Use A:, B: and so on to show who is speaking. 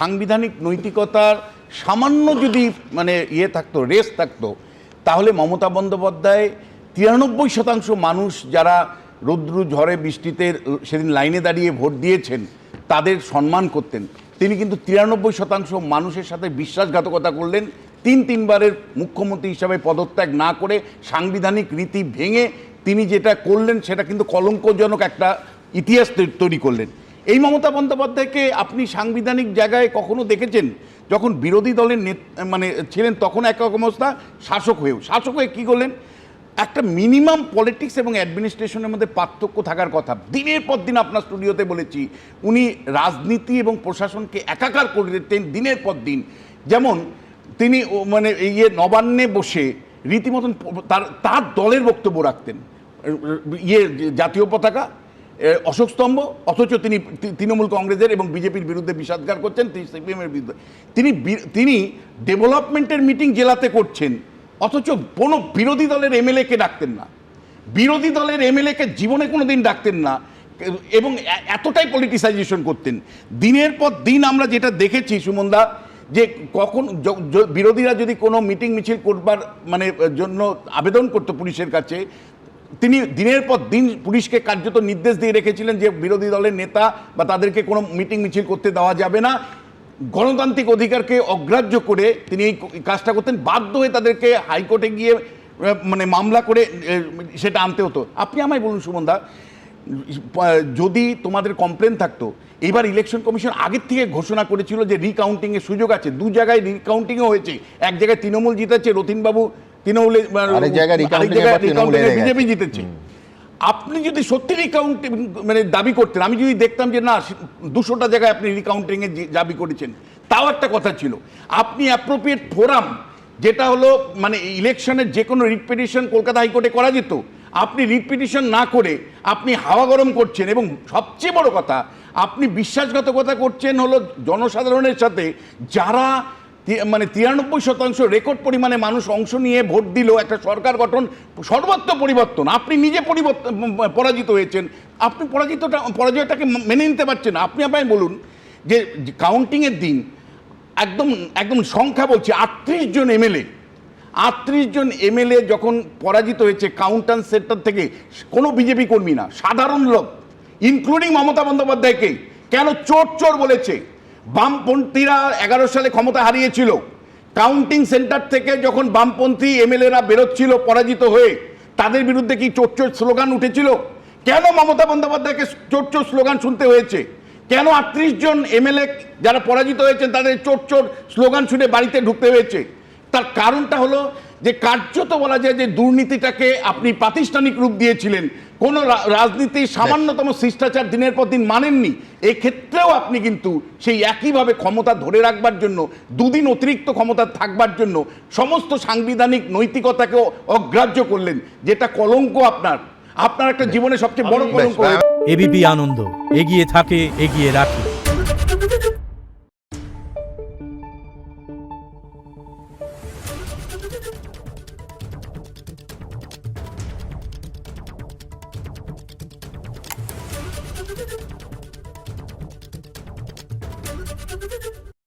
A: সাংবিধানিক নৈতিকতার সামান্য যদি মানে থাকতো, রেস থাকতো, তাহলে মমতা বন্দ্যোপাধ্যায় 93% মানুষ যারা রৌদ্র ঝড়ে বৃষ্টিতে সেদিন লাইনে দাঁড়িয়ে ভোট দিয়েছেন তাদের সম্মান করতেন। তিনি কিন্তু 93% মানুষের সাথে বিশ্বাসঘাতকতা করলেন। তিনবারের মুখ্যমন্ত্রী হিসাবে পদত্যাগ না করে সাংবিধানিক রীতি ভেঙে তিনি যেটা করলেন সেটা কিন্তু কলঙ্কজনক একটা ইতিহাস তৈরি করলেন। এই মমতা বন্দ্যোপাধ্যায়কে আপনি সাংবিধানিক জায়গায় কখনো দেখেছেন? যখন বিরোধী দলের মানে ছিলেন তখন একরকম অবস্থা, শাসক হয়ে কী করলেন? একটা মিনিমাম পলিটিক্স এবং অ্যাডমিনিস্ট্রেশনের মধ্যে পার্থক্য থাকার কথা। দিনের পর দিন আপনার স্টুডিওতে বলেছি উনি রাজনীতি এবং প্রশাসনকে একাকার করে দিতেন দিনের পর দিন। যেমন তিনি মানে নবান্নে বসে রীতিমতন তার দলের বক্তব্য রাখতেন, জাতীয় পতাকা, অশোক স্তম্ভ, অথচ তিনি তৃণমূল কংগ্রেসের এবং বিজেপির বিরুদ্ধে বিষাদগার করছেন, সিপিএমের বিরুদ্ধে। তিনি ডেভেলপমেন্টের মিটিং জেলাতে করছেন, অথচ কোনো বিরোধী দলের এমএলএকে ডাকতেন না, বিরোধী দলের এমএলএকে জীবনে কোনো দিন ডাকতেন না, এবং এতটাই পলিটিসাইজেশন করতেন। দিনের পর দিন আমরা যেটা দেখেছি সুমনদা, যে কখন বিরোধীরা যদি কোনো মিটিং মিছিল করবার মানে জন্য আবেদন করতো পুলিশের কাছে, তিনি দিনের পর দিন পুলিশকে কার্যত নির্দেশ দিয়ে রেখেছিলেন যে বিরোধী দলের নেতা বা তাদেরকে কোনো মিটিং মিছিল করতে দেওয়া যাবে না। গণতান্ত্রিক অধিকারকে অগ্রাহ্য করে তিনি এই কাজটা করতেন। বাধ্য হয়ে তাদেরকে হাইকোর্টে গিয়ে মানে মামলা করে সেটা আনতে হতো। আপনি আমায় বলুন সুমনদা, যদি তোমাদের কমপ্লেন থাকতো, এবার ইলেকশন কমিশন আগের থেকে ঘোষণা করেছিল যে রিকাউন্টিংয়ের সুযোগ আছে, 2 জায়গায় রিকাউন্টিংও হয়েছে। এক জায়গায় তৃণমূল জিতেছে, রতিনবাবু তৃণমূলে, বিজেপি জিতেছে। আপনি যদি সত্যি রিকাউন্টিং মানে দাবি করতেন, আমি যদি দেখতাম যে না 200টা জায়গায় আপনি রিকাউন্টিংয়ে দাবি করেছেন, তাও একটা কথা ছিল। আপনি অ্যাপ্রোপ্রিয়েট ফোরাম, যেটা হলো মানে ইলেকশনের যে কোনো রিট পিটিশন কলকাতা হাইকোর্টে করা যেত, আপনি রিট পিটিশন না করে আপনি হাওয়া গরম করছেন। এবং সবচেয়ে বড় কথা, আপনি বিশ্বাসঘাতকতা করছেন হলো জনসাধারণের সাথে, যারা মানে 93% রেকর্ড পরিমাণে মানুষ অংশ নিয়ে ভোট দিল একটা সরকার গঠন, সর্বত্র পরিবর্তন। আপনি নিজে পরাজিত হয়েছেন, আপনি পরাজয়টাকে মেনে নিতে পারছেন না। আপনি আমায় বলুন যে কাউন্টিংয়ের দিন একদম সংখ্যা বলছি, 38 জন এমএলএ, 38 জন এমএলএ যখন পরাজিত হয়েছে কাউন্টার সেন্টার থেকে, কোনো বিজেপি কর্মী না, সাধারণ লোক, ইনক্লুডিং মমতা বন্দ্যোপাধ্যায়কে কেন চোর বলেছে। বামপন্থীরা 11 সালে ক্ষমতা হারিয়েছিল, কাউন্টিং সেন্টার থেকে যখন বামপন্থী এমএলএরা বেরোচ্ছিল পরাজিত হয়ে, তাদের বিরুদ্ধে কি চোর স্লোগান উঠেছিল? কেন মমতা বন্দ্যোপাধ্যায়কে চোর স্লোগান শুনতে হয়েছে? কেন 38 জন এমএলএ যারা পরাজিত হয়েছেন তাদের চোর স্লোগান শুনে বাড়িতে ঢুকতে হয়েছে? তার কারণটা হলো যে কার্যত বলা যায় যে দুর্নীতিটাকে আপনি প্রাতিষ্ঠানিক রূপ দিয়েছিলেন, কোনো রাজনীতির সামান্যতম শিষ্টাচার দিনের পর দিন মানেননি। এক্ষেত্রেও আপনি কিন্তু সেই একইভাবে ক্ষমতা ধরে রাখবার জন্য, 2 দিন অতিরিক্ত ক্ষমতা থাকবার জন্য সমস্ত সাংবিধানিক নৈতিকতাকেও অগ্রাহ্য করলেন, যেটা কলঙ্ক আপনার একটা জীবনে সবচেয়ে বড় কলঙ্ক।
B: এবিপি আনন্দ এগিয়ে থাকে, এগিয়ে রাখে।